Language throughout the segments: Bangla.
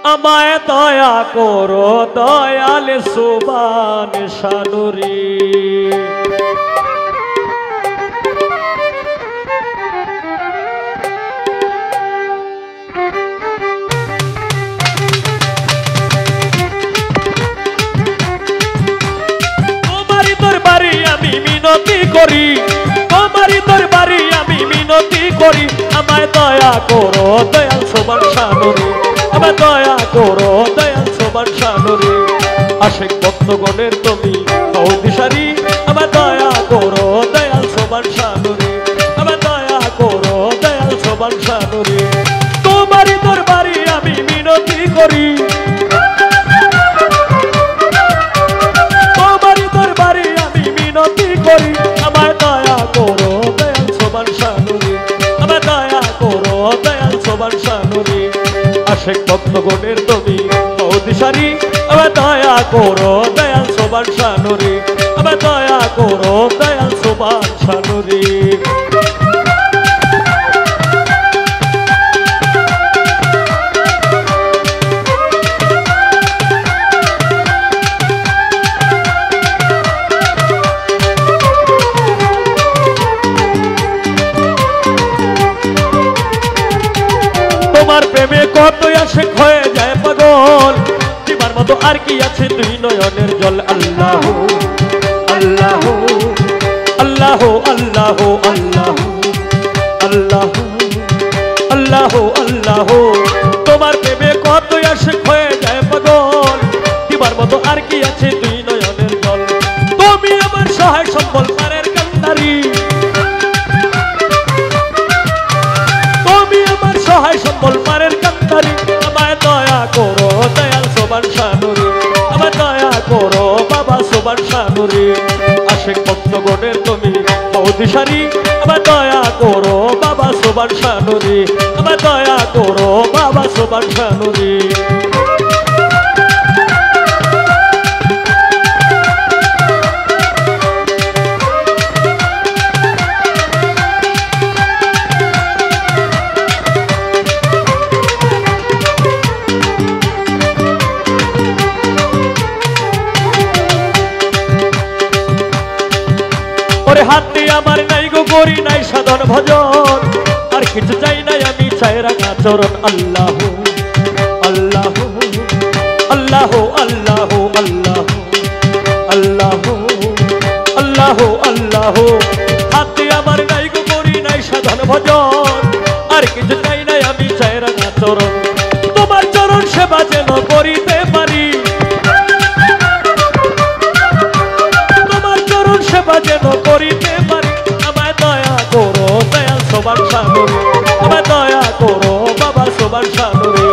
আমায় দয়া করো দয়াল সুবান শানুরি। তোমারই দরবারে আমি মিনতি করি, তোমারই দরবারে আমি মিনতি করি, আমায় দয়া করো দয়াল সুবান শানুরি, আমায় দয়া করো দয়াল সুবান শানুরি। আশিক ভক্তগণের তুমি হও দিশারি, আমায় দয়া করো দয়াল সুবান শানুরি, আমায় দয়া করো দয়াল সুবান শানুরি। তোমারই দরবারে আমি মিনতি করি, তোমারই দরবারে আমি মিনতি করি, আমায় দয়া করো দয়াল সুবান শানুরি, আমায় দয়া করো দয়াল সুবান শানুরি। আশিক ভক্তগণের তুমি হও দিশারি, আমায় দয়া করো দয়াল সুবান শানুরি, আমায় দয়া করো দয়াল সুবান শানুরি। তোমার প্রেমে কত আশিক হয়ে যায় পাগল, তোমার মতো আর কি আছে দুই নয়নের জল। আল্লাহ আল্লাহ আল্লাহ আল্লাহ আল্লাহ আল্লাহ আল্লাহ আল্লাহ। তোমার প্রেমে কত আশিক হয়ে যায় পাগল, তোমার মতো আর কি আছে দুই নয়নের জল। তুমি আমার সহায় সম্বল পারের কান্ডারি, সহায় সম্বল পারের কান্ডারি, আমায় দয়া করো দয়াল সুবান শানুরি, আমায় দয়া করো বাবা সুবান শানুরি। আশিক ভক্তগণের তুমি হও দিশারি, আমায় দয়া করো বাবা সুবান শানুরি, আমায় দয়া করো বাবা সুবান শানুরি। হাতে আমার নাই গো করি নাই সাধন ভজন, আর কিছু চাই নাই আমি চাই রাখা চরণ। আল্লাহ আল্লাহ আল্লাহ আল্লাহ আল্লাহ আল্লাহ আল্লাহ আল্লাহ। হাতে আমার নাই গো করি নাই সাধন ভজন, আর কিছু চাই নাই আমি চাই রাখা চরণ। তোমার চরণ সেবা যেন করিতে পারি, সেবা যেন করিতে পারি, আমায় দয়া করো দয়াল সুবান শানুরি, আমায় দয়া করো বাবা সুবান শানুরি।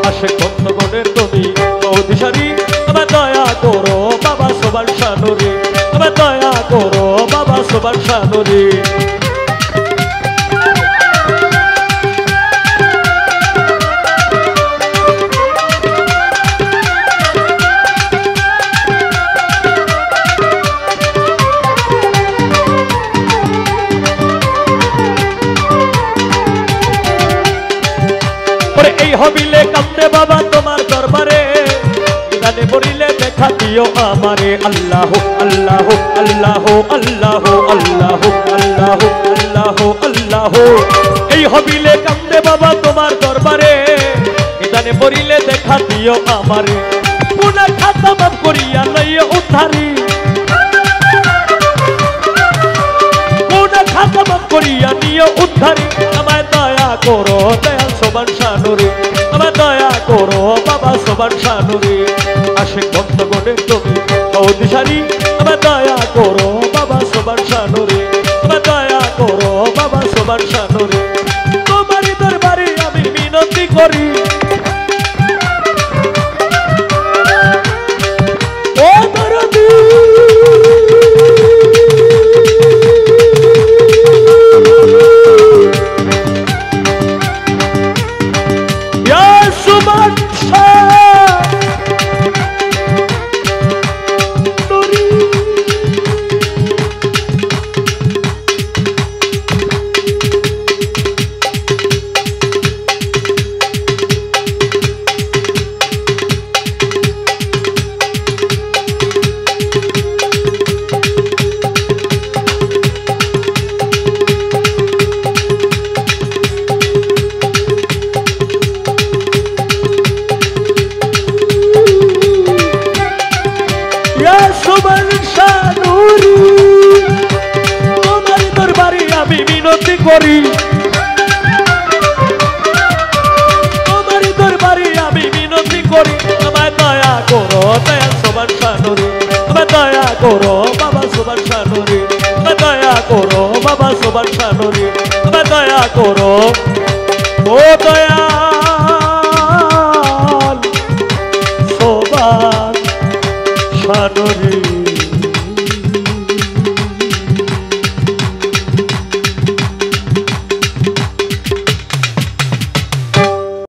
আশিক ভক্তগণের তুমি হও দিশারি, আমায় দয়া করো বাবা সুবান শানুরি, আমায় দয়া করো বাবা সুবান শানুরি। এই হবিলে কান্দে বাবা তোমার দরবারে, গানে পড়িলে দেখা দিও আমারে। আল্লাহ আল্লাহ আল্লাহ আল্লাহ আল্লাহ আল্লাহ আল্লাহ আল্লাহ। এই হবিলে কান্দে বাবা তোমার দরবারে, গানে পড়িলে দেখা দিও আমারে। গুনাহ খাতা মাফ করিয়া লইয়া উদ্ধারি, গুনাহ খাতা মাফ করিয়া নিও উদ্ধারি, আমায় দয়া করো দয়াল সুবান শানুরি, আমায় দয়া করো বাবা সুবান শানুরি। আশিক ভক্তগণের তুমি হও দিশারি, আমায় দয়া করো বাবা সুবান শানুরি, আমায় দয়া করো বাবা সুবান শানুরি। তোমারই দরবারে আমি মিনতি করি, ও দরদি সুবান শানুরি। করি তোমারই দরবারে আমি মিনতি করি আমায় দয়া করো দয়াল সোবান শানুরে আমায় দয়া করো বাবা সোবান শানুরে আমায় দয়া করো বাবা সোবান শানুরে আমায় দয়া করো ও দয়াল সোবান শানুরে।